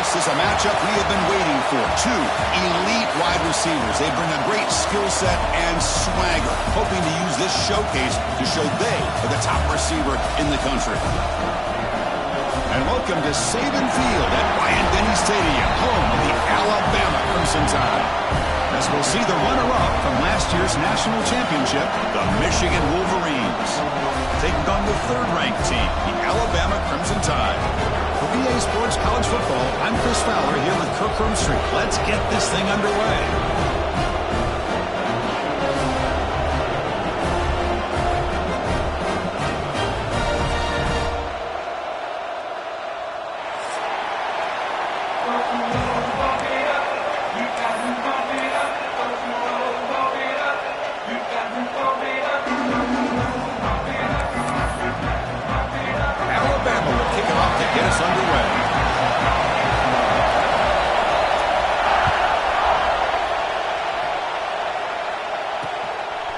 This is a matchup we have been waiting for. Two elite wide receivers. They bring a great skill set and swagger, hoping to use this showcase to show they are the top receiver in the country. And welcome to Saban Field at Bryant-Denny Stadium, home of the Alabama Crimson Tide. As we'll see the runner-up from last year's national championship, the Michigan Wolverines, taking on the third-ranked team, the Alabama Crimson Tide. For BA Sports College Football, I'm Chris Fowler here with Kirk Herbstreit. Let's get this thing underway.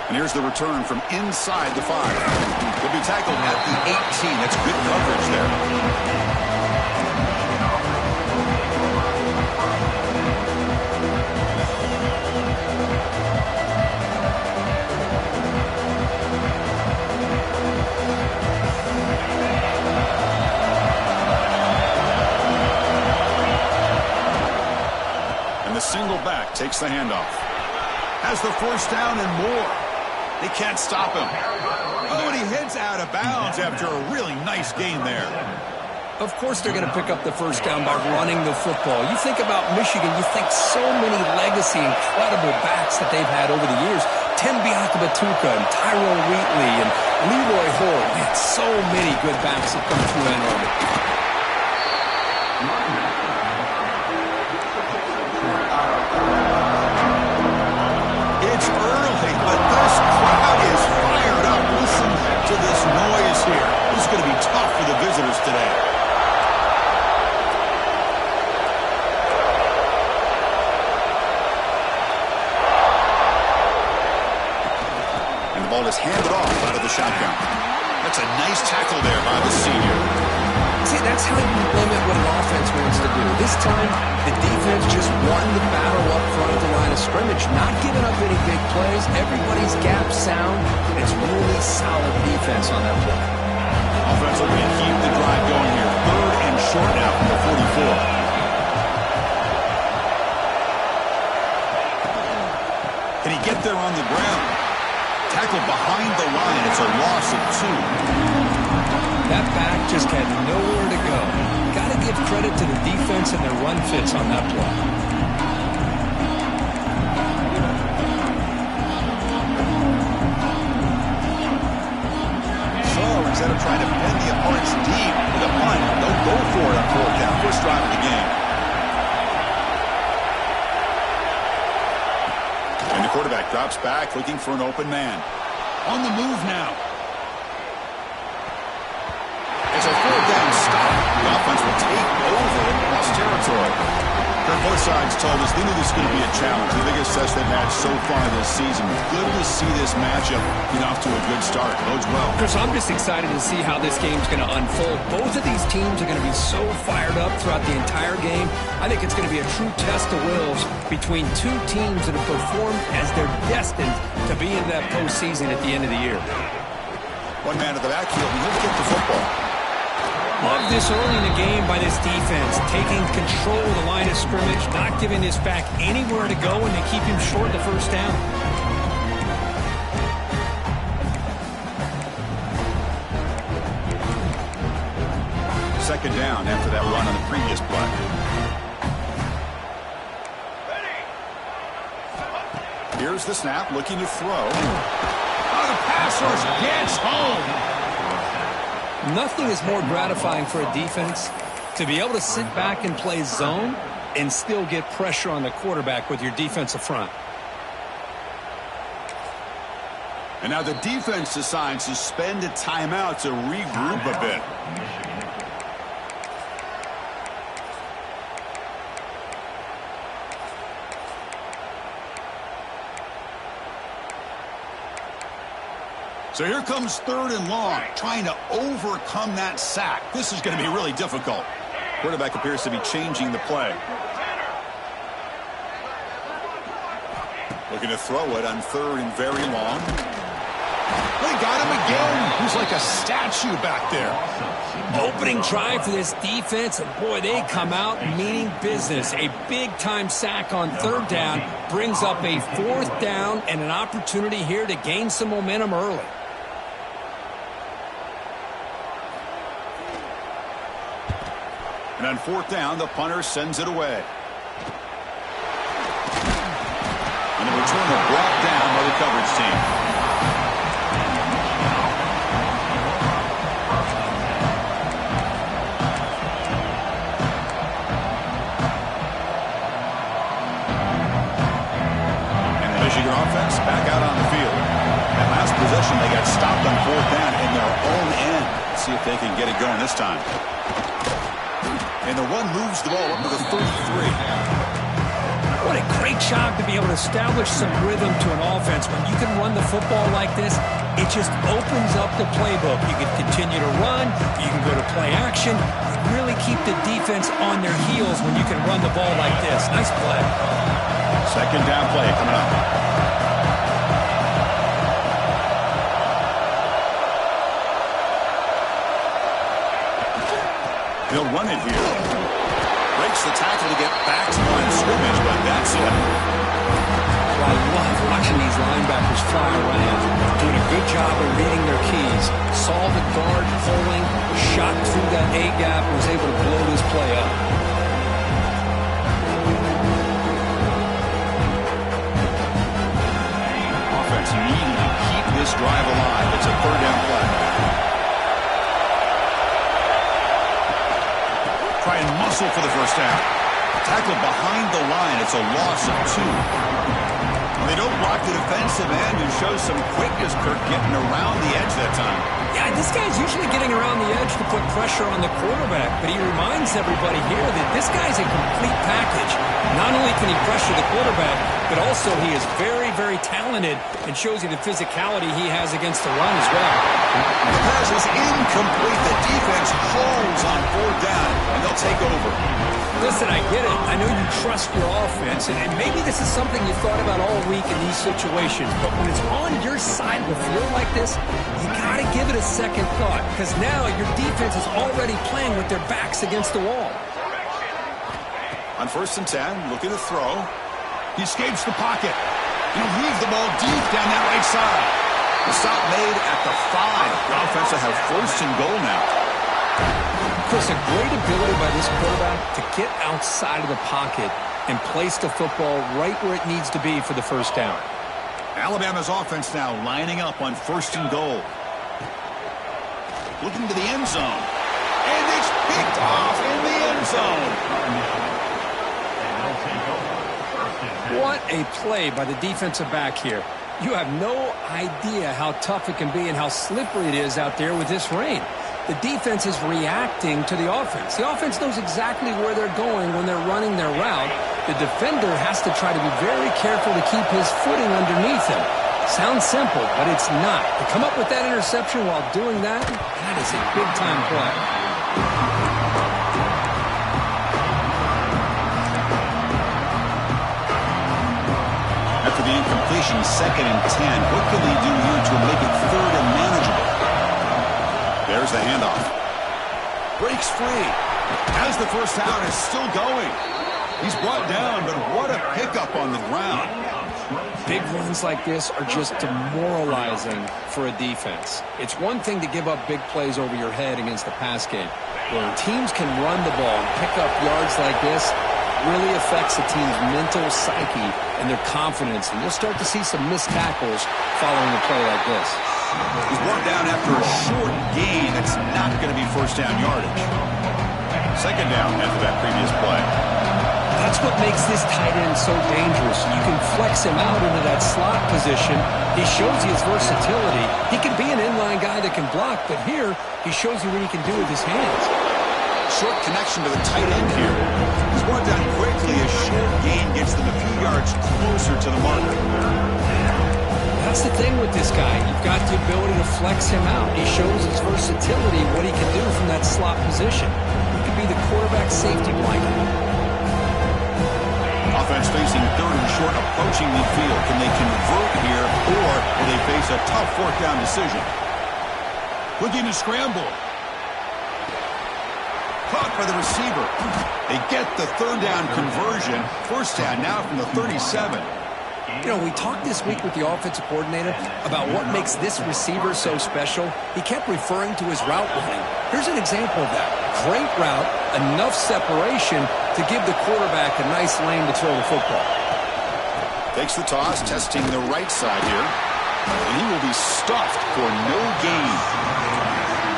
Here's the return from inside the 5. He'll be tackled at the 18. That's good coverage there. And the single back takes the handoff. Has the first down and more. They can't stop him. Oh, and he heads out of bounds after a really nice gain there. Of course they're going to pick up the first down by running the football. You think about Michigan, you think so many legacy, incredible backs that they've had over the years. Tim Biakabatuka and Tyrone Wheatley and Leroy Hoare. Man, so many good backs that come through Ann Arbor. It's early, but this crowd is fired up. Listen to this noise here. This is going to be tough for the visitors today. And the ball is handed off out of the shotgun. That's a nice tackle there by the senior. See, that's how you limit what an offense wants to do. This time, the defense just won the battle up front of the line of scrimmage, not giving up any big plays. Everybody's gap sound. It's really solid defense on that play. Offense looking to keep the drive going here. Third and short now from the 44. Can he get there on the ground? Tackled behind the line. It's a loss of 2. That back just had nowhere to go. Got to give credit to the defense and their run fits on that play. So instead of trying to bend the opponents deep with a punt, they'll go for it on 4th down. First drive of the game. And the quarterback drops back looking for an open man. On the move now. It's a 4th down stop. The offense will take over in cross territory. Both sides told us they knew this was going to be a challenge. The biggest test they've had so far this season. Good to see this matchup get off to a good start. Bodes well. Chris, I'm just excited to see how this game's going to unfold. Both of these teams are going to be so fired up throughout the entire game. I think it's going to be a true test of wills between two teams that have performed as they're destined to be in that postseason at the end of the year. One man at the backfield, and he'll get the football. Love this early in the game by this defense, taking control of the line of scrimmage, not giving this back anywhere to go, and they keep him short the first down. Second down after that run on the previous play. Here's the snap, looking to throw. Oh, the pass rush gets home. Nothing is more gratifying for a defense to be able to sit back and play zone and still get pressure on the quarterback with your defensive front. And now the defense decides to spend a timeout to regroup a bit. So here comes 3rd and long, trying to overcome that sack. This is going to be really difficult. Quarterback appears to be changing the play. Looking to throw it on 3rd and very long. They got him again. He's like a statue back there. Opening drive for this defense, and boy, they come out meaning business. A big-time sack on 3rd down brings up a 4th down and an opportunity here to gain some momentum early. And on 4th down, the punter sends it away. And the returner brought down by the coverage team. And the Michigan offense back out on the field. That last possession, they got stopped on 4th down in their own end. Let's see if they can get it going this time. And the run moves the ball up to the 33. What a great job to be able to establish some rhythm to an offense. When you can run the football like this, it just opens up the playbook. You can continue to run. You can go to play action. You really keep the defense on their heels when you can run the ball like this. Nice play. 2nd down play coming up. They'll run it here. Breaks the tackle to get back to the line of scrimmage, but that's it. Well, I love watching these linebackers fly around. Doing a good job of reading their keys. Saw the guard pulling, shot through that A-gap, was able to blow this play up. Offense needing to keep this drive alive. It's a 3rd down play. Try and muscle for the 1st down. Tackle behind the line. It's a loss of 2. When they don't block the defensive end, who shows some quickness, Kirk, getting around the edge that time. Yeah, this guy's usually getting around the edge to put pressure on the quarterback, but he reminds everybody here that this guy's a complete package. Not only can he pressure the quarterback, but also he is very, very talented and shows you the physicality he has against the run as well. The pass is incomplete. The defense holds on 4th down, and they'll take over. Listen, I get it. I know you trust your offense, and maybe this is something you thought about all week in these situations, but when it's on your side of the field like this, you got to give it a second thought, because now your defense is already playing with their backs against the wall. On 1st and 10, looking to throw. He escapes the pocket. He'll leave the ball deep down that right side. The stop made at the 5. The offense will have 1st and goal now. Chris, a great ability by this quarterback to get outside of the pocket and place the football right where it needs to be for the 1st down. Alabama's offense now lining up on 1st and goal. Looking to the end zone. And it's picked off in the end zone. What a play by the defensive back here. You have no idea how tough it can be and how slippery it is out there with this rain. The defense is reacting to the offense. The offense knows exactly where they're going when they're running their route. The defender has to try to be very careful to keep his footing underneath him. Sounds simple, but it's not. To come up with that interception while doing that, that is a big-time play. After the incompletion, 2nd and 10. What can they do here to make it 3rd and manageable? There's the handoff. Breaks free. As the 1st down is still going. He's brought down, but what a pickup on the ground. Big runs like this are just demoralizing for a defense. It's one thing to give up big plays over your head against the pass game. When teams can run the ball and pick up yards like this, really affects the team's mental psyche and their confidence. And you'll start to see some missed tackles following a play like this. He's brought down after a short gain. That's not going to be 1st down yardage. 2nd down after that previous play. That's what makes this tight end so dangerous. You can flex him out into that slot position. He shows you his versatility. He can be an inline guy that can block, but here he shows you what he can do with his hands. Short connection to the tight end here. He's brought down quickly. A short gain gets them a few yards closer to the marker. That's the thing with this guy. You've got the ability to flex him out. He shows his versatility, what he can do from that slot position. He could be the quarterback safety blanket. Offense facing third and short, approaching midfield. Can they convert here, or will they face a tough fourth down decision? Looking to scramble. Caught by the receiver. They get the third down conversion. First down now from the 37. You know, we talked this week with the offensive coordinator about what makes this receiver so special. He kept referring to his route running. Here's an example of that. Great route, enough separation to give the quarterback a nice lane to throw the football. Takes the toss, testing the right side here. And he will be stuffed for no gain.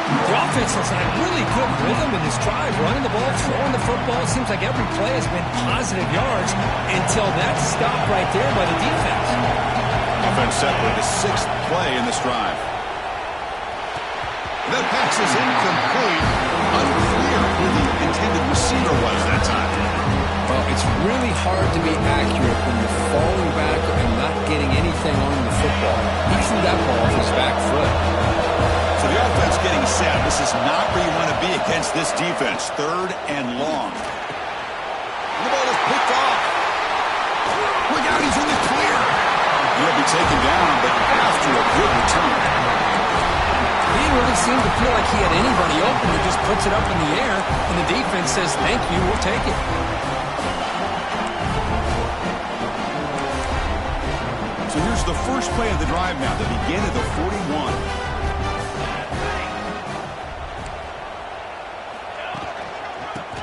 The offense has had really good rhythm in this drive, running the ball, throwing the football. It seems like every play has been positive yards until that stop right there by the defense. Offense set for the 6th play in this drive. The pass is incomplete. Unclear who the intended receiver was that time. Well, it's really hard to be accurate when you're falling back and not getting anything on the football. He threw that ball off his back foot. So the offense getting set. This is not where you want to be against this defense. Third and long. The ball is picked off. Look out, he's in the clear. He'll be taken down, but after a good return. He didn't really seem to feel like he had anybody open. He just puts it up in the air, and the defense says, thank you, we'll take it. So here's the first play of the drive now, the begin of the 41.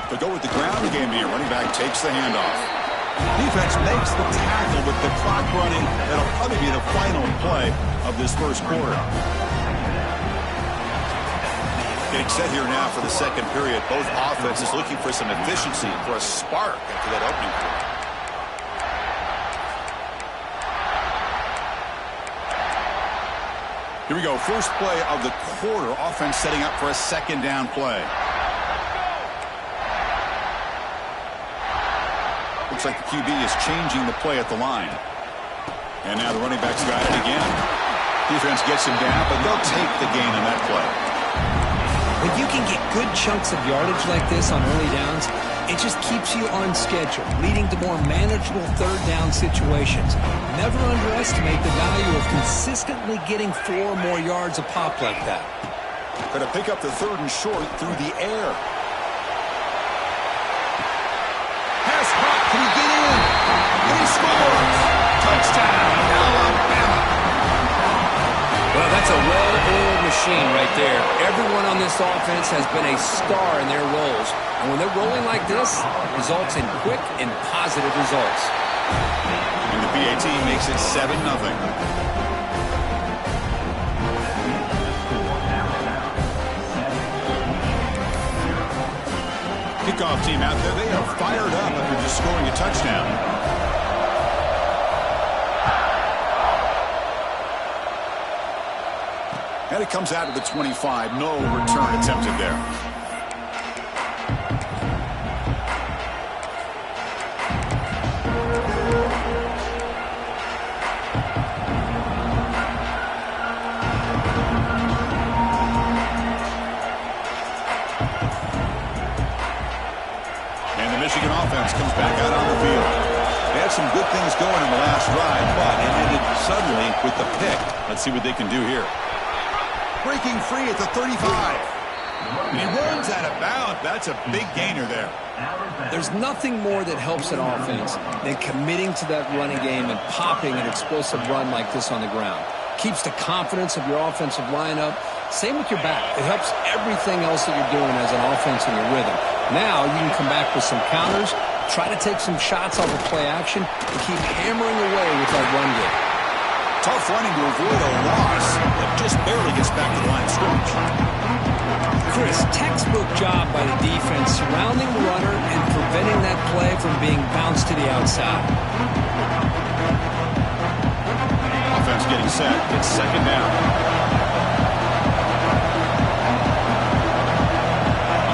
To go with the ground game here, running back takes the handoff. Defense makes the tackle with the clock running. That'll probably be the final play of this first quarter. Getting set here now for the second period. Both offenses looking for some efficiency, for a spark after that opening quarter. Here we go. First play of the quarter. Offense setting up for a second down play. Looks like the QB is changing the play at the line. And now the running back's got it again. Defense gets him down, but they'll take the gain on that play. When you can get good chunks of yardage like this on early downs, it just keeps you on schedule, leading to more manageable third down situations. Never underestimate the value of consistently getting 4 or more yards a pop like that. Going to pick up the third and short through the air. Pass caught. Can he get in? And he scores. Touchdown, Alabama. Well, that's a well-oiled machine right there. Everyone on this offense has been a star in their roles. And when they're rolling like this, it results in quick and positive results. And the PAT makes it 7-0. Kickoff team out there. They are fired up after just scoring a touchdown. And it comes out of the 25. No return attempted there. And the Michigan offense comes back out on the field. They had some good things going in the last drive, but it ended suddenly with the pick. Let's see what they can do here. Breaking free at the 35. And he runs out of bounds. That's a big gainer there. There's nothing more that helps an offense than committing to that running game and popping an explosive run like this on the ground. Keeps the confidence of your offensive lineup. Same with your back. It helps everything else that you're doing as an offense in your rhythm. Now you can come back with some counters, try to take some shots off of play action, and keep hammering away with that run game. Tough running to avoid a loss, but just barely gets back to the line of scrimmage. Chris, textbook job by the defense surrounding the runner and preventing that play from being bounced to the outside. Offense getting set. It's second down.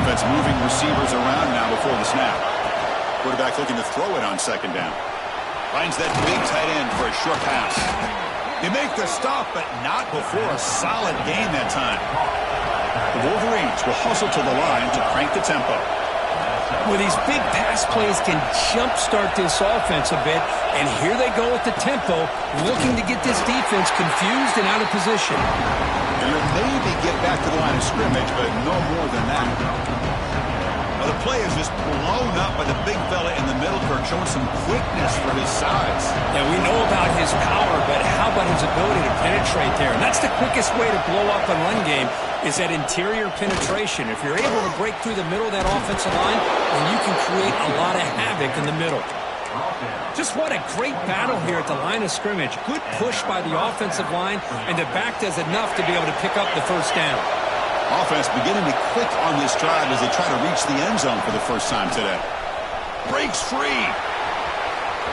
Offense moving receivers around now before the snap. Quarterback looking to throw it on second down. Finds that big tight end for a short pass. They make the stop, but not before a solid gain that time. The Wolverines will hustle to the line to crank the tempo. Well, these big pass plays can jumpstart this offense a bit, and here they go with the tempo, looking to get this defense confused and out of position. And you'll maybe get back to the line of scrimmage, but no more than that. Well, the play is just blown up by the big fella in the middle, Kirk, showing some quickness for his size. Yeah, we know about his power, but how about his ability to penetrate there? And that's the quickest way to blow up a run game, is that interior penetration. If you're able to break through the middle of that offensive line, then you can create a lot of havoc in the middle. Just what a great battle here at the line of scrimmage. Good push by the offensive line, and the back does enough to be able to pick up the first down. Offense beginning to click on this drive as they try to reach the end zone for the first time today. Breaks free.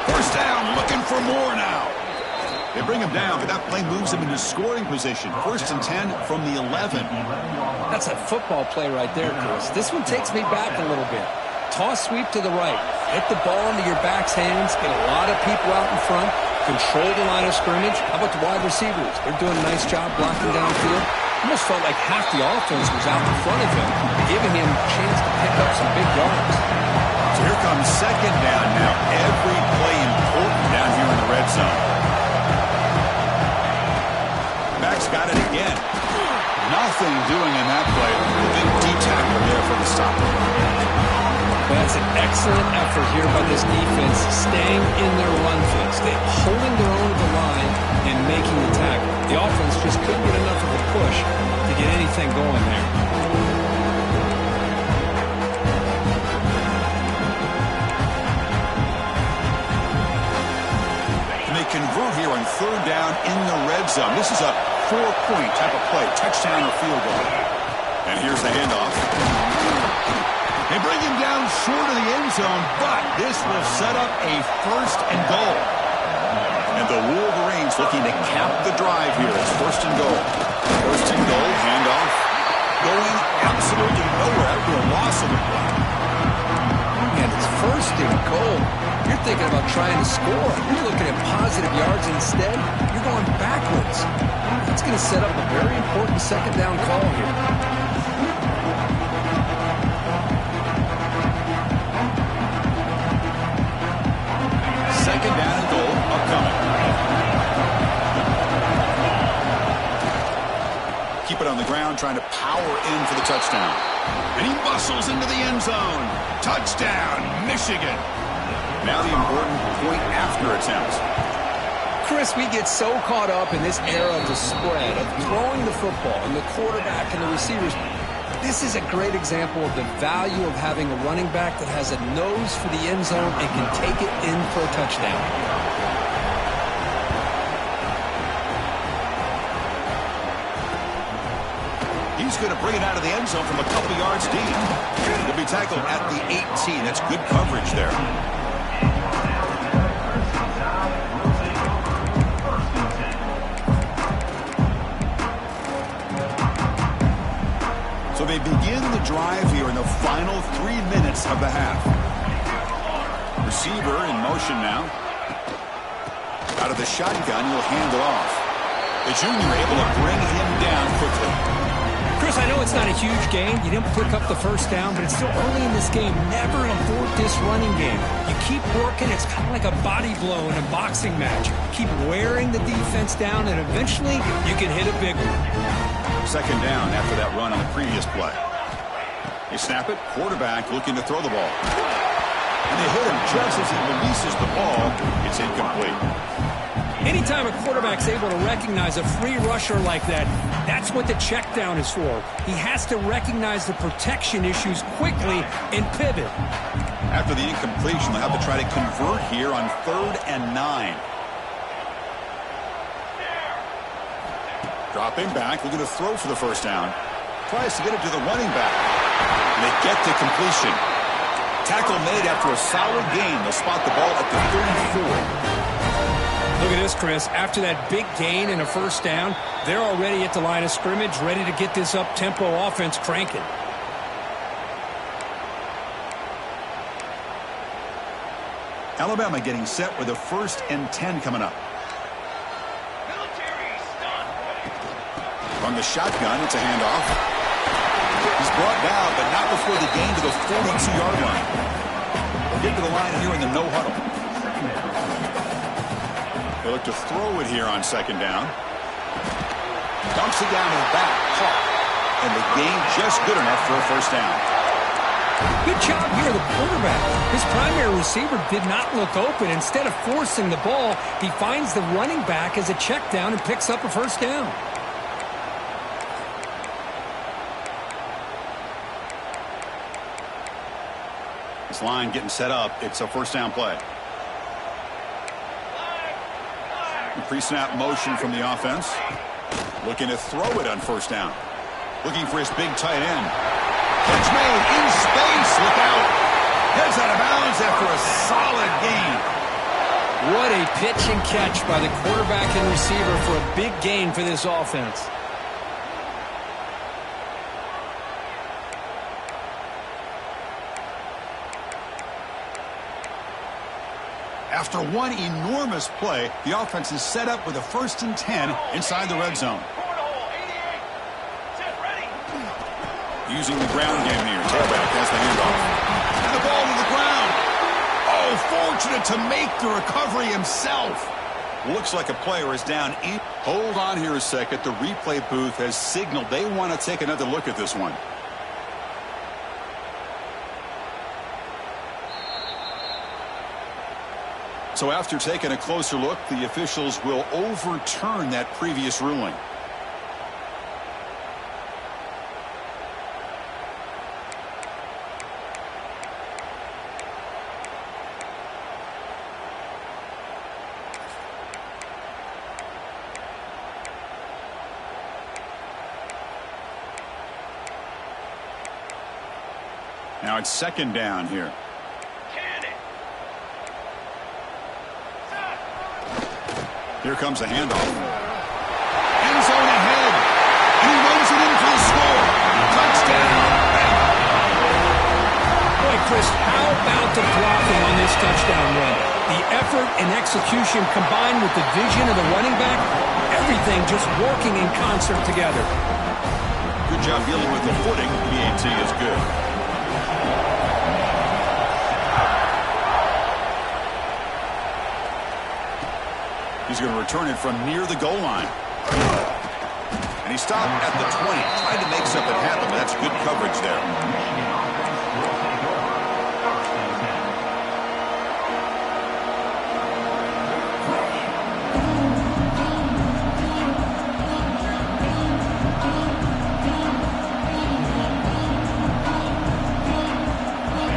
First down, looking for more now. They bring him down, but that play moves him into scoring position. First and 10 from the 11. That's a football play right there, Chris. This one takes me back a little bit. Toss sweep to the right. Hit the ball into your back's hands. Get a lot of people out in front. Control the line of scrimmage. How about the wide receivers? They're doing a nice job blocking downfield. Almost felt like half the offense was out in front of him, giving him a chance to pick up some big yards. So here comes second down now. Every play important down here in the red zone. Back's got it again. Nothing doing in that play. The big D-tackle there for the stop. Well, that's an excellent effort here by this defense, staying in their run fix. They're holding their own to the line and making the tackle. The offense just couldn't get enough of a push to get anything going there. And they convert here on third down in the red zone. This is a 4-point type of play, touchdown or field goal. And here's the handoff. They bring him down short of the end zone, but this will set up a first and goal. And the Wolverines looking to cap the drive here. It's first and goal. First and goal, handoff. Going absolutely nowhere after a loss of the play. And it's first and goal. You're thinking about trying to score. You're looking at positive yards instead. You're going backwards. That's going to set up a very important second down call here. Second down and goal upcoming. Keep it on the ground, trying to power in for the touchdown. And he muscles into the end zone. Touchdown, Michigan. Now the important point after attempt. Chris, we get so caught up in this era of the spread, of throwing the football, and the quarterback and the receivers. This is a great example of the value of having a running back that has a nose for the end zone and can take it in for a touchdown. He's going to bring it out of the end zone from a couple yards deep. He'll be tackled at the 18. That's good coverage there. So they begin the drive here in the final 3 minutes of the half. Receiver in motion now. Out of the shotgun, he'll hand it off. The junior able to bring him down quickly. Chris, I know it's not a huge game. You didn't pick up the first down, but it's still early in this game. Never abort this running game. You keep working. It's kind of like a body blow in a boxing match. Keep wearing the defense down, and eventually you can hit a big one. Second down after that run on the previous play. They snap it. Quarterback looking to throw the ball. And they hit him just as he releases the ball. It's incomplete. Anytime a quarterback's able to recognize a free rusher like that, that's what the check down is for. He has to recognize the protection issues quickly and pivot. After the incompletion, they'll have to try to convert here on 3rd and 9. Dropping back, looking to throw for the first down. Tries to get it to the running back. And they get to completion. Tackle made after a solid gain. They'll spot the ball at the 34. Look at this, Chris. After that big gain and a first down, they're already at the line of scrimmage, ready to get this up-tempo offense cranking. Alabama getting set with a 1st and 10 coming up. From the shotgun, it's a handoff. He's brought down, but not before the gain to the 42-yard line. They'll get to the line here in the no huddle. They look to throw it here on second down. Dumps it down to the back. Caught. And the gain just good enough for a first down. Good job here, the quarterback. His primary receiver did not look open. Instead of forcing the ball, he finds the running back as a check down and picks up a first down. This line getting set up. It's a first down play. Pre-snap motion from the offense. Looking to throw it on first down. Looking for his big tight end. Catch made in space. Look out. Heads out of bounds after a solid gain. What a pitch and catch by the quarterback and receiver for a big gain for this offense. After one enormous play, the offense is set up with a 1st and 10 inside the red zone. Using the ground game here. Tailback has the handoff. And the ball to the ground. Oh, fortunate to make the recovery himself. Looks like a player is down. Hold on here a second. The replay booth has signaled they want to take another look at this one. So after taking a closer look, the officials will overturn that previous ruling. Now it's second down here. Here comes the handoff. End zone ahead. And he runs it in for the score. Touchdown. Boy, Chris, how about the blocking on this touchdown run? The effort and execution combined with the vision of the running back, everything just working in concert together. Good job dealing with the footing. PAT is good. He's going to return it from near the goal line. And he stopped at the 20. Tried to make something happen, but that's good coverage there.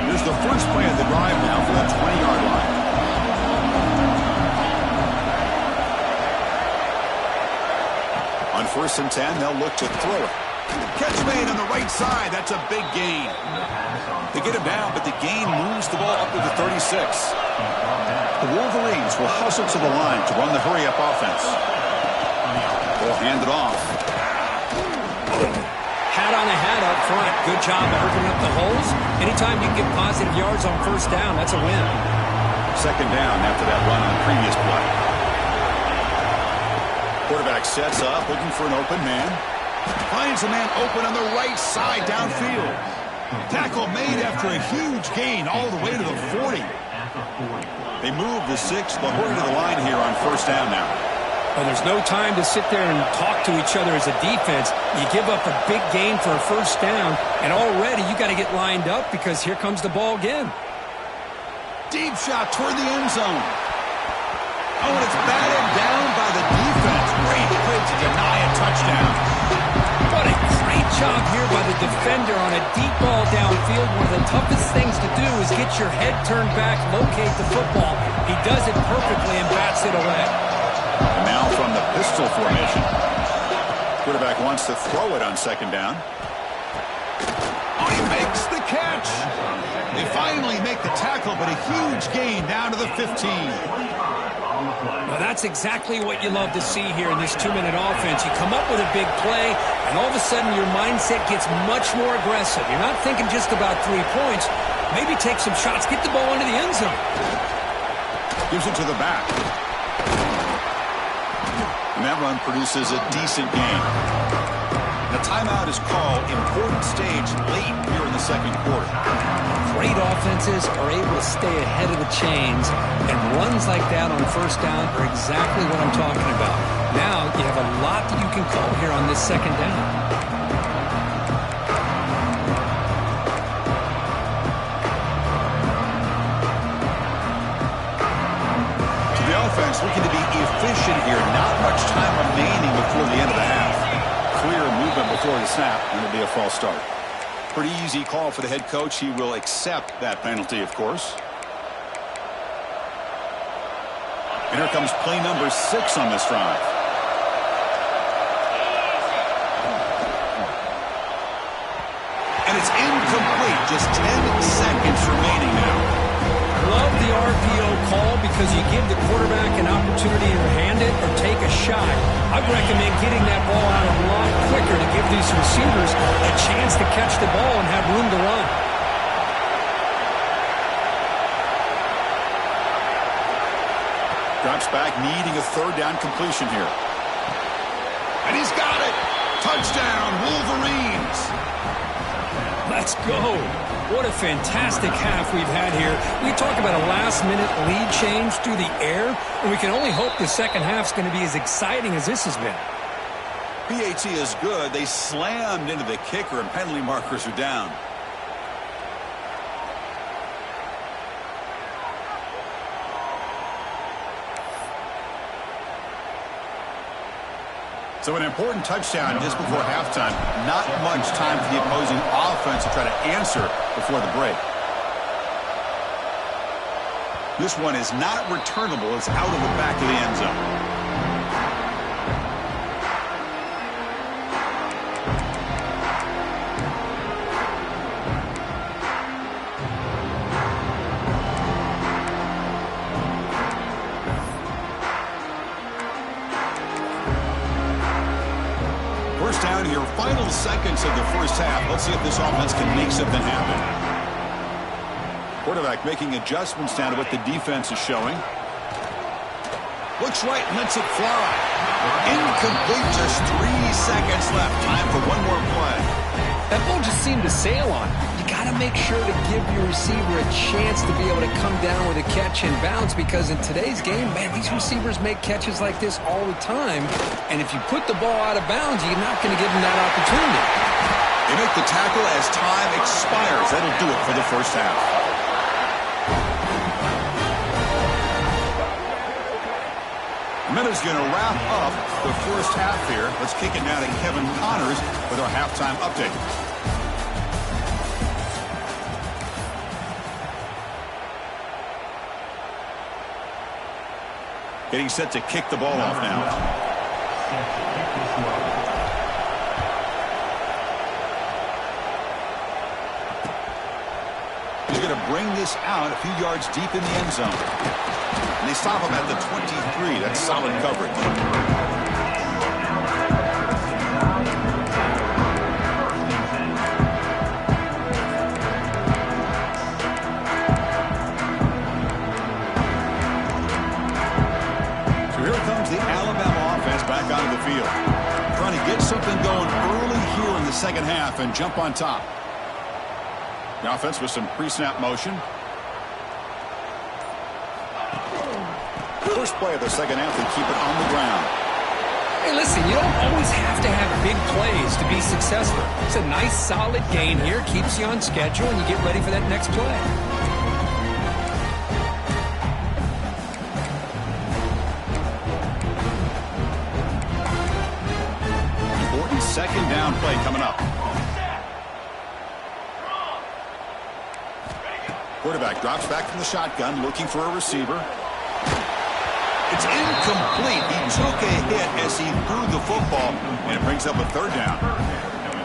Here's the first play of the drive now for that 20-yard line. On 1st and 10, they'll look to throw it. Catch made on the right side. That's a big gain. They get him down, but the gain moves the ball up to the 36. The Wolverines will hustle to the line to run the hurry-up offense. They'll hand it off. Hat on a hat up front. Good job of opening up the holes. Anytime you get positive yards on first down, that's a win. Second down after that run on the previous play. Quarterback sets up, looking for an open man. Finds a man open on the right side downfield. Tackle made after a huge gain all the way to the 40. They move the 6. They'll hurry to the line here on first down now. Well, there's no time to sit there and talk to each other as a defense. You give up a big gain for a first down, and already you got to get lined up because here comes the ball again. Deep shot toward the end zone. Oh, and it's batted down by the defense. Great play to deny a touchdown. What a great job here by the defender on a deep ball downfield. One of the toughest things to do is get your head turned back, locate the football. He does it perfectly and bats it away. And now from the pistol formation. Quarterback wants to throw it on second down. Oh, he makes the catch. They finally make the tackle, but a huge gain down to the 15. Well, that's exactly what you love to see here in this 2-minute offense. You come up with a big play, and all of a sudden your mindset gets much more aggressive. You're not thinking just about 3 points. Maybe take some shots, get the ball into the end zone. Gives it to the back. And that run produces a decent gain. The timeout is called. Important stage late here in the second quarter. Great offenses are able to stay ahead of the chains, and runs like that on first down are exactly what I'm talking about. Now you have a lot that you can call here on this second down. Offense looking to be efficient here. Not much time remaining before the end of the half. Clear movement before the snap, and it'll be a false start. Pretty easy call for the head coach. He will accept that penalty, of course. And here comes play number 6 on this drive. And it's incomplete. Just 10 seconds remaining now. Love the RPO call because you give the quarterback an opportunity to hand it or take a shot. I'd recommend getting that ball out a lot quicker to give these receivers a chance to catch the ball and have room to run. Drops back, needing a third down completion here. And he's got it! Touchdown, Wolverines! Let's go! What a fantastic half we've had here. We talk about a last-minute lead change through the air, and we can only hope the second half's going to be as exciting as this has been. PAT is good. They slammed into the kicker, and penalty markers are down. So an important touchdown just before halftime. Not much time for the opposing offense to try to answer before the break. This one is not returnable. It's out of the back of the end zone. Down here, final seconds of the first half. Let's see if this offense can make something happen. Quarterback making adjustments now to what the defense is showing. Looks right, lets it fly. Incomplete, just 3 seconds left. Time for one more play. That ball just seemed to sail on. You got to make sure to give your receiver a chance to be able to come down with a catch and bounce, because in today's game, man, these receivers make catches like this all the time. And if you put the ball out of bounds, you're not going to give them that opportunity. They make the tackle as time expires. That'll do it for the first half. And that is going to wrap up the first half here. Let's kick it now to Kevin Connors with our halftime update. Getting set to kick the ball off now. He's going to bring this out a few yards deep in the end zone. And they stop him at the 23. That's solid coverage. Back onto the field. Trying to get something going early here in the second half and jump on top. The offense with some pre-snap motion. First play of the second half, they keep it on the ground. Hey, listen, you don't always have to have big plays to be successful. It's a nice, solid gain here. Keeps you on schedule, and you get ready for that next play. Second down play coming up. Quarterback drops back from the shotgun, looking for a receiver. It's incomplete. He took a hit as he threw the football, and it brings up a third down.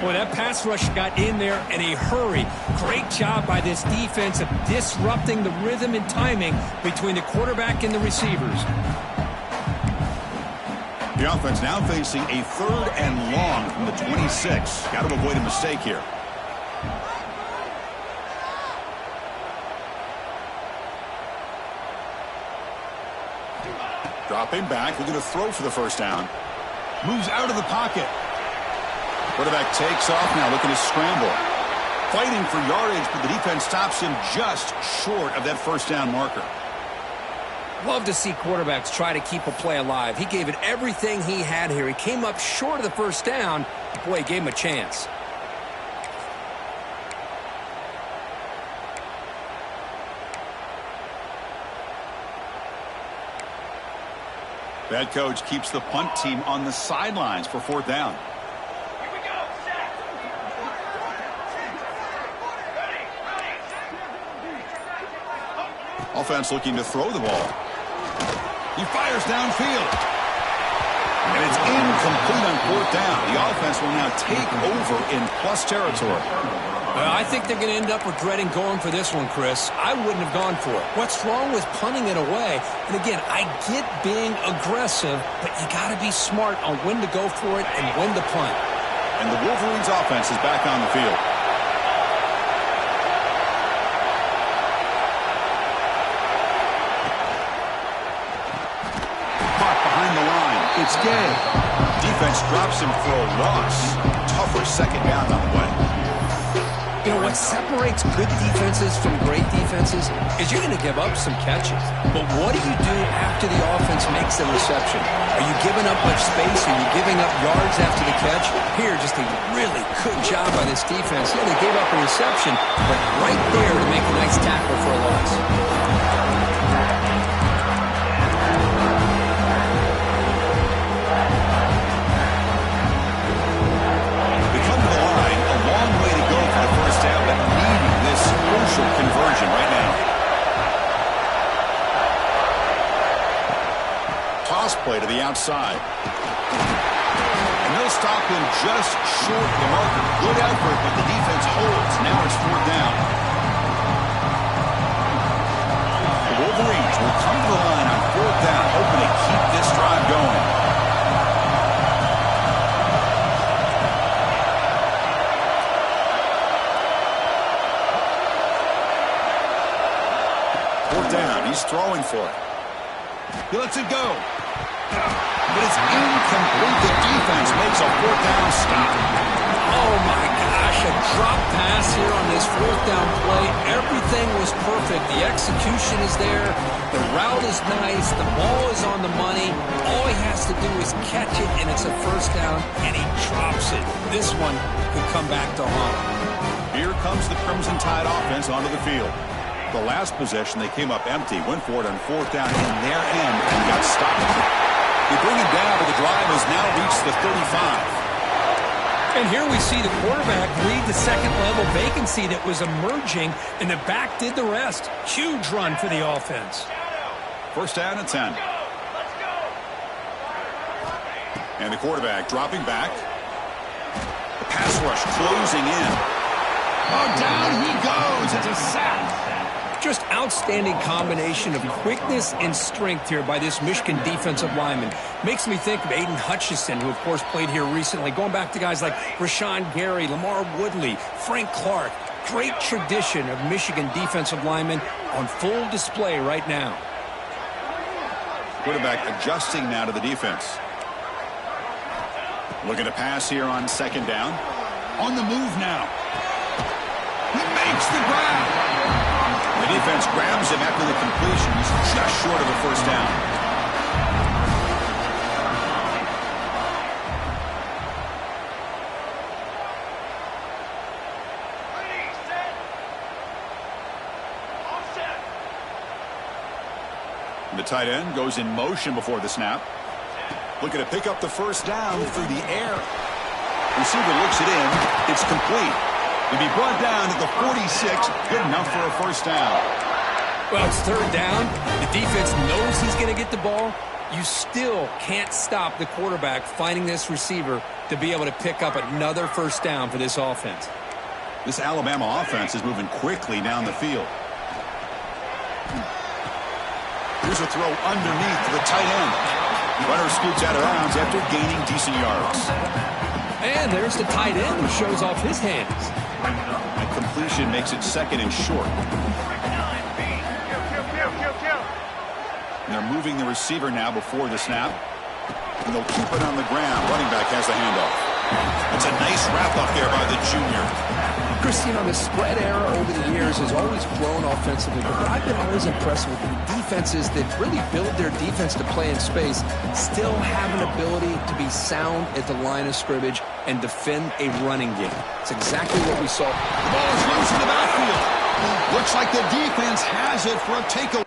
Boy, that pass rush got in there in a hurry. Great job by this defense of disrupting the rhythm and timing between the quarterback and the receivers. The offense now facing a third and long from the 26. Got to avoid a mistake here. Dropping back, looking to throw for the first down. Moves out of the pocket. Quarterback takes off now, looking to scramble. Fighting for yardage, but the defense stops him just short of that first down marker. Love to see quarterbacks try to keep a play alive. He gave it everything he had here. He came up short of the first down. Boy, he gave him a chance. That coach keeps the punt team on the sidelines for fourth down. Here we go. Set. Ready. Offense looking to throw the ball. He fires downfield. And it's incomplete on fourth down. The offense will now take over in plus territory. Well, I think they're going to end up regretting going for this one, Chris. I wouldn't have gone for it. What's wrong with punting it away? And again, I get being aggressive, but you got to be smart on when to go for it and when to punt. And the Wolverines' offense is back on the field. Caught behind the line. It's Gay. Defense drops him for a loss. Tougher second down on the way. You know, what separates good defenses from great defenses is you're going to give up some catches. But what do you do after the offense makes the reception? Are you giving up much space? Are you giving up yards after the catch? Here, just a really good job by this defense. Yeah, they gave up a reception, but right there to make a nice tackle for a loss. Conversion right now. Toss play to the outside. And they'll stop him just short of the marker. Good effort, but the defense holds. Now it's fourth down. The Wolverines will come to the line on fourth down, hoping to keep this drive going. Down. He's throwing for it. He lets it go. But it's incomplete. The defense makes a fourth down stop. Oh, my gosh. A drop pass here on this fourth down play. Everything was perfect. The execution is there. The route is nice. The ball is on the money. All he has to do is catch it, and it's a first down, and he drops it. This one could come back to haunt. Here comes the Crimson Tide offense onto the field. The last possession, they came up empty, went for it on fourth down in their end, and got stopped. They bring it down, but the drive has now reached the 35. And here we see the quarterback read the second-level vacancy that was emerging, and the back did the rest. Huge run for the offense. First down and 10. And the quarterback dropping back. The pass rush closing in. Oh, down he goes. It's a sack. Just outstanding combination of quickness and strength here by this Michigan defensive lineman. Makes me think of Aiden Hutchinson, who, of course, played here recently. Going back to guys like Rashawn Gary, Lamar Woodley, Frank Clark. Great tradition of Michigan defensive linemen on full display right now. Quarterback adjusting now to the defense. Looking to pass here on second down. On the move now. He makes the grab. The defense grabs him after the completion. He's just short of the first down. Ready, set. All set. The tight end goes in motion before the snap. Looking to pick up the first down through the air. Receiver looks it in. It's complete. He'll be brought down at the 46. Good enough for a first down. Well, it's third down. The defense knows he's going to get the ball. You still can't stop the quarterback finding this receiver to be able to pick up another first down for this offense. This Alabama offense is moving quickly down the field. Here's a throw underneath to the tight end. Runner scoots out of bounds after gaining decent yards. And there's the tight end who shows off his hands. That completion makes it second and short. And they're moving the receiver now before the snap. And they'll keep it on the ground. Running back has the handoff. It's a nice wrap-up there by the junior. Chris, you know, the spread era over the years has always grown offensively, but I've been always impressed with the defenses that really build their defense to play in space, still have an ability to be sound at the line of scrimmage and defend a running game. It's exactly what we saw. The ball is loose in the backfield. Looks like the defense has it for a takeaway.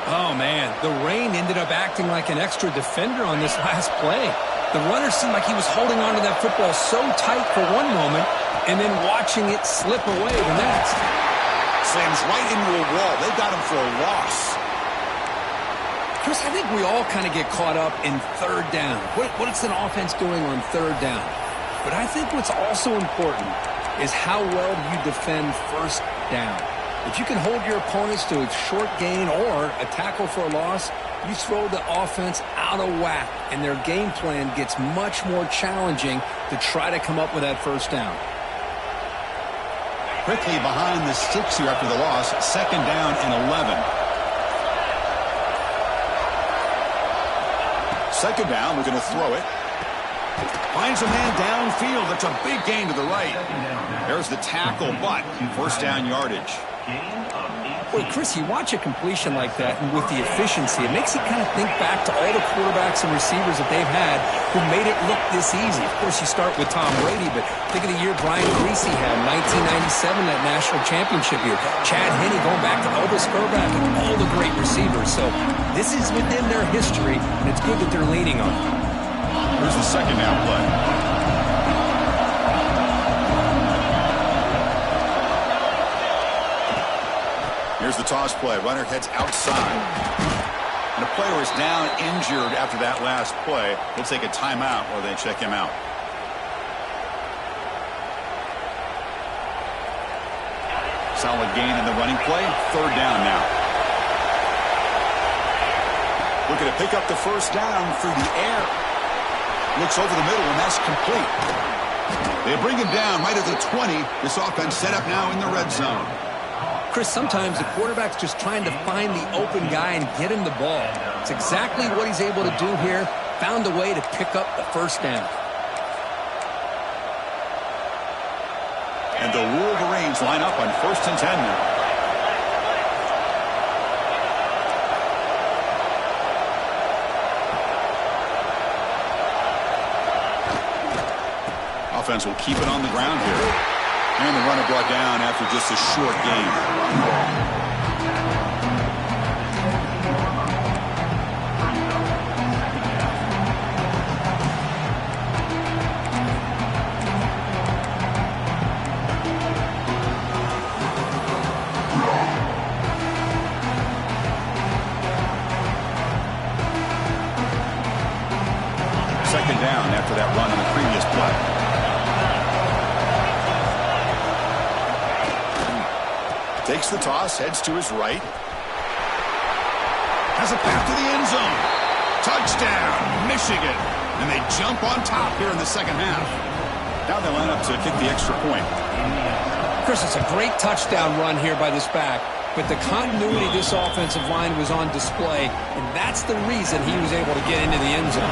Oh, man, the rain ended up acting like an extra defender on this last play. The runner seemed like he was holding onto that football so tight for one moment and then watching it slip away the next. Slams right into a wall. They got him for a loss. Chris, I think we all kind of get caught up in third down. What's an offense doing on third down? But I think what's also important is how well you defend first down. If you can hold your opponents to a short gain or a tackle for a loss, you throw the offense out of whack, and their game plan gets much more challenging to try to come up with that first down. Quickly behind the sticks here after the loss. Second down and 11. Second down, we're going to throw it. Finds a man downfield. That's a big gain to the right. There's the tackle, but first down yardage. Boy, Chris, you watch a completion like that, and with the efficiency, it makes you kind of think back to all the quarterbacks and receivers that they've had who made it look this easy. Of course, you start with Tom Brady, but think of the year Brian Greasy had, 1997, that national championship year. Chad Henne going back to Elvis Grbac and all the great receivers. So this is within their history, and it's good that they're leaning on it. Here's the second down play. Here's the toss play. Runner heads outside. And the player is down injured after that last play. He'll take a timeout or they check him out. Solid gain in the running play. Third down now. Looking to pick up the first down through the air. Looks over the middle, and that's complete. They bring him down right at the 20. This offense set up now in the red zone. Chris, sometimes the quarterback's just trying to find the open guy and get him the ball. It's exactly what he's able to do here. Found a way to pick up the first down. And the Wolverines line up on 1st and 10 now. Offense will keep it on the ground here. And the runner brought down after just a short gain. Second down after that run on the previous play. Takes the toss, heads to his right. Has a path to the end zone. Touchdown, Michigan. And they jump on top here in the second half. Now they line up to kick the extra point. Chris, it's a great touchdown run here by this back, but the continuity of this offensive line was on display, and that's the reason he was able to get into the end zone.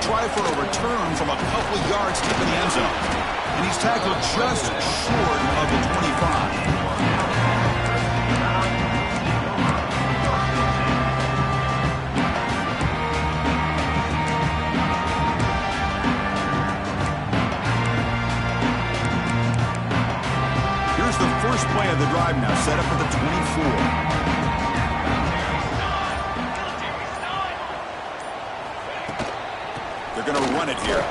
Try for a return from a couple of yards deep in the end zone. And he's tackled just short of the 25. Here's the first play of the drive now, set up for the 24. Going to run it here.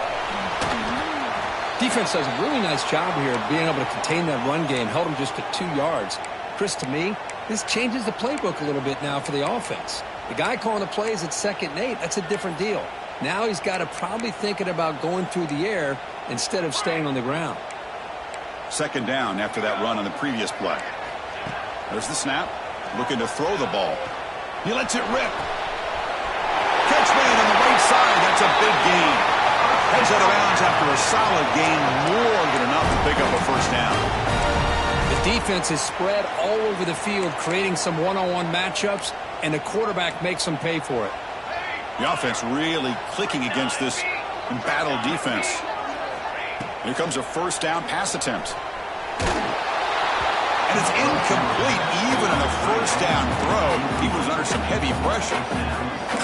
Defense does a really nice job here of being able to contain that run game, held him just to 2 yards. Chris, to me, this changes the playbook a little bit now for the offense. The guy calling the plays at 2nd and 8, that's a different deal. Now he's got to probably thinking about going through the air instead of staying on the ground. Second down after that run on the previous play. There's the snap. Looking to throw the ball. He lets it rip. Catch made on the right side. That's a big gain. Heads out of bounds after a solid gain, more than enough to pick up a first down. The defense is spread all over the field, creating some one-on-one matchups, and the quarterback makes them pay for it. The offense really clicking against this embattled defense. Here comes a first down pass attempt. And it's incomplete, even on a first down throw. He was under some heavy pressure.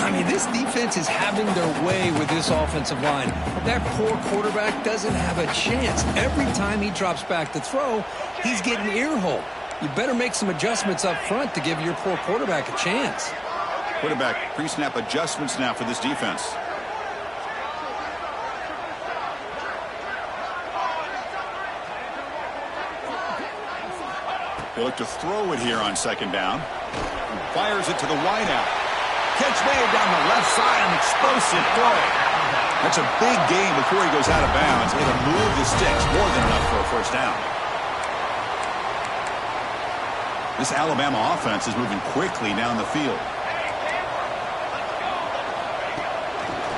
I mean, this defense is having their way with this offensive line. That poor quarterback doesn't have a chance. Every time he drops back to throw, he's getting earhole. You better make some adjustments up front to give your poor quarterback a chance. Quarterback pre-snap adjustments now for this defense. They look to throw it here on second down. Fires it to the wideout. Catch made down the left side, an explosive throw. That's a big gain before he goes out of bounds. Able to move the sticks, more than enough for a first down. This Alabama offense is moving quickly down the field.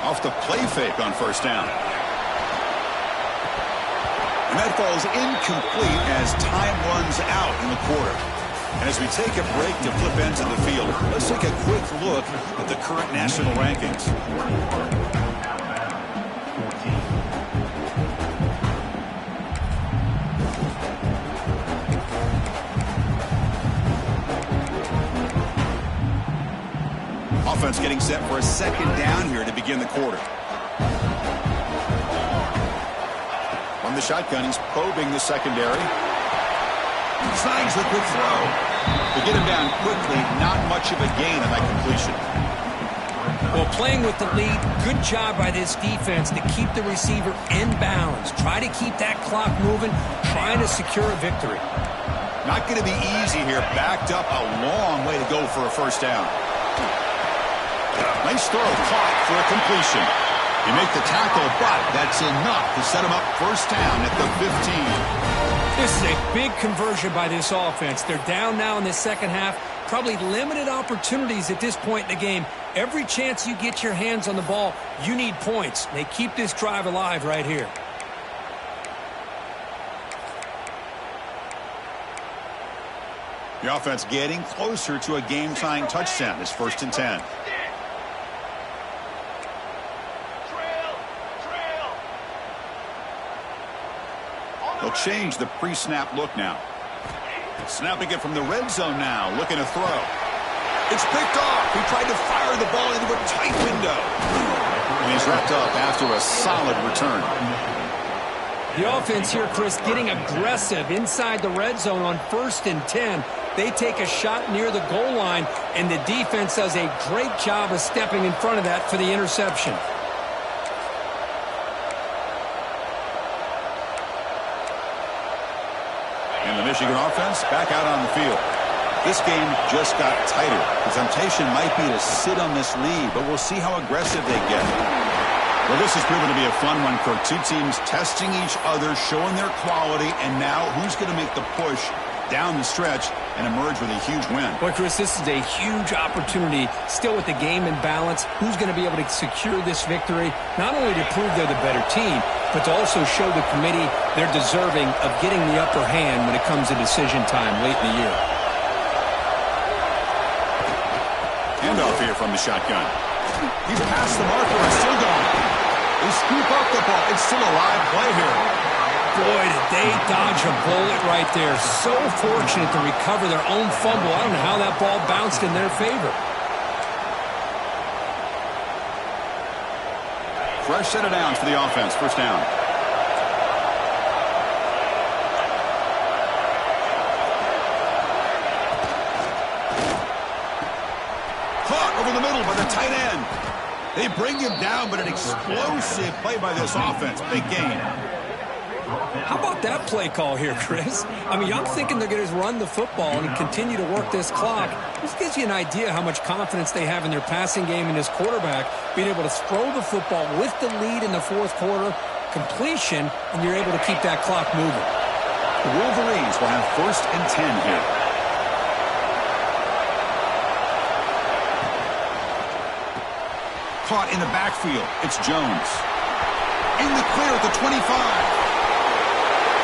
Off the play fake on first down. And that falls incomplete as time runs out in the quarter. And as we take a break to flip ends of the field, let's take a quick look at the current national rankings. Offense getting set for a second down here to begin the quarter. From the shotgun, he's probing the secondary. Snags the quick throw. To get him down quickly, not much of a gain on that completion. Well, playing with the lead, good job by this defense to keep the receiver in bounds. Try to keep that clock moving, trying to secure a victory. Not going to be easy here. Backed up a long way to go for a first down. Nice throw caught for a completion. You make the tackle, but that's enough to set him up first down at the 15. This is a big conversion by this offense. They're down now in the second half. Probably limited opportunities at this point in the game. Every chance you get your hands on the ball, you need points. They keep this drive alive right here. The offense getting closer to a game-tying touchdown. It's 1st and 10. They'll change the pre-snap look now. Snapping it from the red zone now, looking to throw. It's picked off. He tried to fire the ball into a tight window. And he's wrapped up after a solid return. The offense here, Chris, getting aggressive inside the red zone on 1st and 10. They take a shot near the goal line, and the defense does a great job of stepping in front of that for the interception. And the Michigan offense back out on the field. This game just got tighter. The temptation might be to sit on this lead, but we'll see how aggressive they get. Well, this has proven to be a fun one for two teams testing each other, showing their quality, and now who's going to make the push down the stretch and emerge with a huge win. Boy, Chris, this is a huge opportunity. Still with the game in balance, who's going to be able to secure this victory? Not only to prove they're the better team, but to also show the committee they're deserving of getting the upper hand when it comes to decision time late in the year. Handoff here from the shotgun. He's past the marker and still gone. They scoop up the ball. It's still a live play here. Boy, did they dodge a bullet right there. So fortunate to recover their own fumble. I don't know how that ball bounced in their favor. Fresh set of downs for the offense. First down. Caught over the middle by the tight end. They bring him down, but an explosive play by this offense. Big gain. How about that play call here, Chris? I mean, I'm thinking they're going to run the football and continue to work this clock. This gives you an idea how much confidence they have in their passing game and this quarterback being able to throw the football with the lead in the fourth quarter, completion, and you're able to keep that clock moving. The Wolverines will have 1st and 10 here. Caught in the backfield. It's Jones. In the clear at the 25.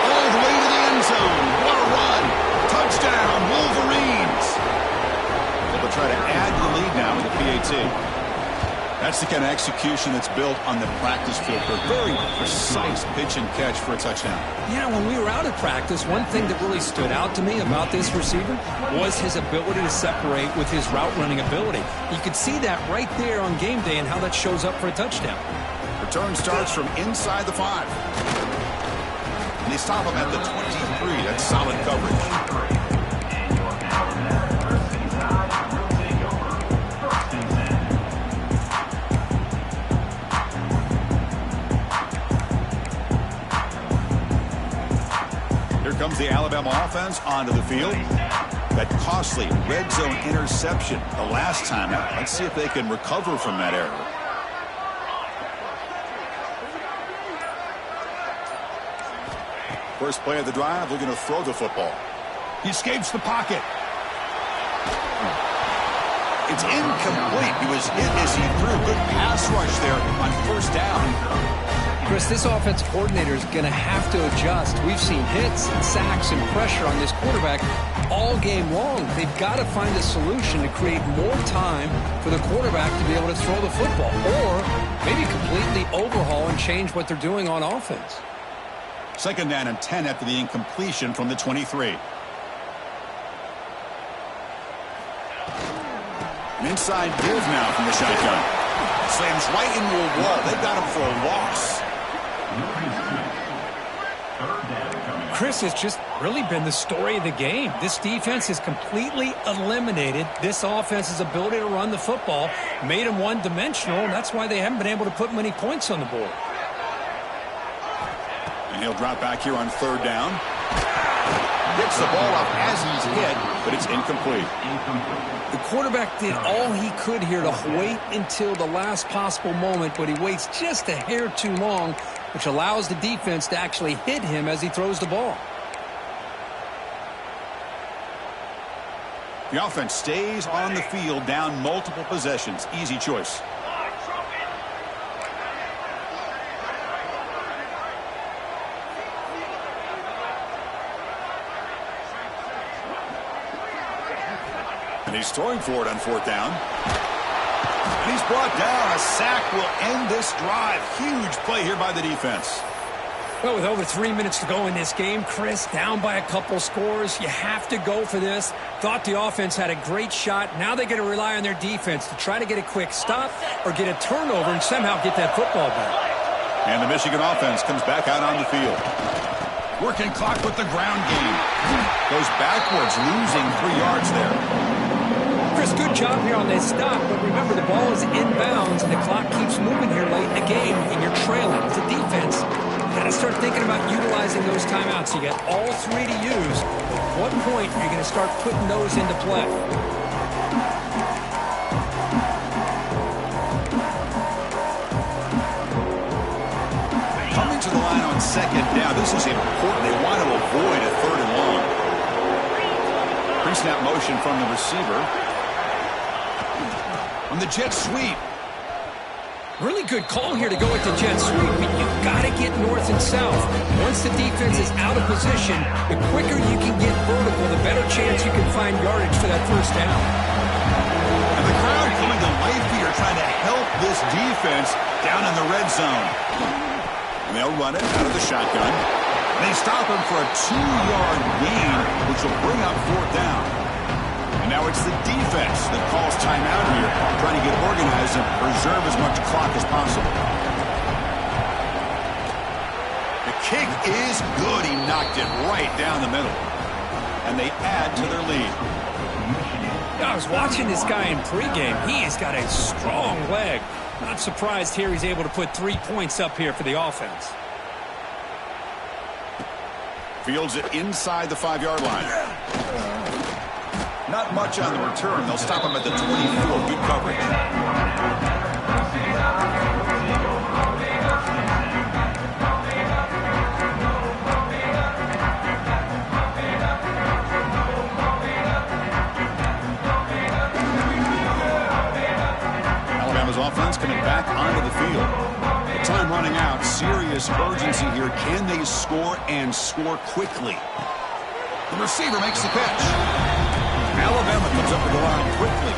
All the way to the end zone. What a run. Touchdown, Wolverines. They'll try to add to the lead now with the PAT. That's the kind of execution that's built on the practice field for a very precise pitch and catch for a touchdown. Yeah, when we were out at practice, one thing that really stood out to me about this receiver was his ability to separate with his route running ability. You could see that right there on game day and how that shows up for a touchdown. Return starts from inside the 5. And they stop him at the 23. That's solid coverage. Comes the Alabama offense onto the field. That costly red zone interception the last time out. Let's see if they can recover from that error. First play of the drive, they're going to throw the football. He escapes the pocket. It's incomplete. He was hit as he threw. Good pass rush there on first down. Chris, this offense coordinator is going to have to adjust. We've seen hits and sacks and pressure on this quarterback all game long. They've got to find a solution to create more time for the quarterback to be able to throw the football, or maybe completely overhaul and change what they're doing on offense. Second down and 10 after the incompletion from the 23. An inside give now from the shotgun. Slams right into a wall. They've got him for a loss. Chris, has just really been the story of the game. This defense has completely eliminated this offense's ability to run the football, made them one-dimensional, and that's why they haven't been able to put many points on the board. And he'll drop back here on third down. Gets the ball up as he's hit, but it's incomplete. The quarterback did all he could here to wait until the last possible moment, but he waits just a hair too long, which allows the defense to actually hit him as he throws the ball. The offense stays on the field, down multiple possessions. Easy choice. And he's throwing for it on fourth down. And he's brought down. A sack will end this drive. Huge play here by the defense. Well, with over 3 minutes to go in this game, Chris, down by a couple scores, you have to go for this. Thought the offense had a great shot. Now they got to rely on their defense to try to get a quick stop or get a turnover and somehow get that football back. And the Michigan offense comes back out on the field. Working clock with the ground game. Goes backwards, losing 3 yards there. Chris, good job here on this stop, but remember the ball is inbounds and the clock keeps moving here late in the game and you're trailing. As a defense, you got to start thinking about utilizing those timeouts. You got all 3 to use. At what point are you going to start putting those into play? Coming to the line on second down. This is important. They want to avoid a third and long. Pre-snap motion from the receiver. On the jet sweep. Really good call here to go with the jet sweep, but you've got to get north and south. Once the defense is out of position, the quicker you can get vertical, the better chance you can find yardage for that first down. And the crowd coming to life here, trying to help this defense down in the red zone. And they'll run it out of the shotgun. And they stop him for a 2-yard gain, which will bring up fourth down. And now it's the defense that calls timeout here, trying to get organized and preserve as much clock as possible. The kick is good. He knocked it right down the middle. And they add to their lead. I was watching this guy in pregame. He has got a strong leg. Not surprised here he's able to put 3 points up here for the offense. Fields it inside the 5-yard line. Not much on the return. They'll stop him at the 24. Good coverage. Broncos offense coming back onto the field. The time running out. Serious urgency here. Can they score and score quickly? The receiver makes the catch. Alabama comes up with the line quickly.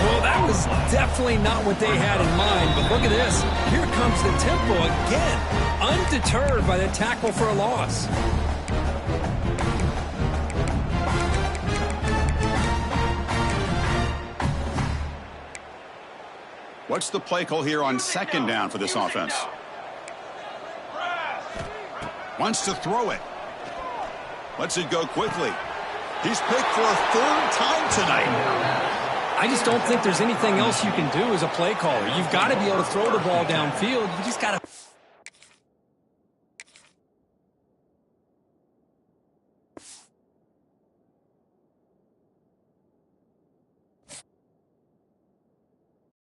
Well, that was definitely not what they had in mind, but look at this. Here comes the tempo again, undeterred by the tackle for a loss. What's the play call here on second down for this offense? Wants to throw it. Lets it go quickly. He's picked for a third time tonight. I just don't think there's anything else you can do as a play caller. You've got to be able to throw the ball downfield. You just got to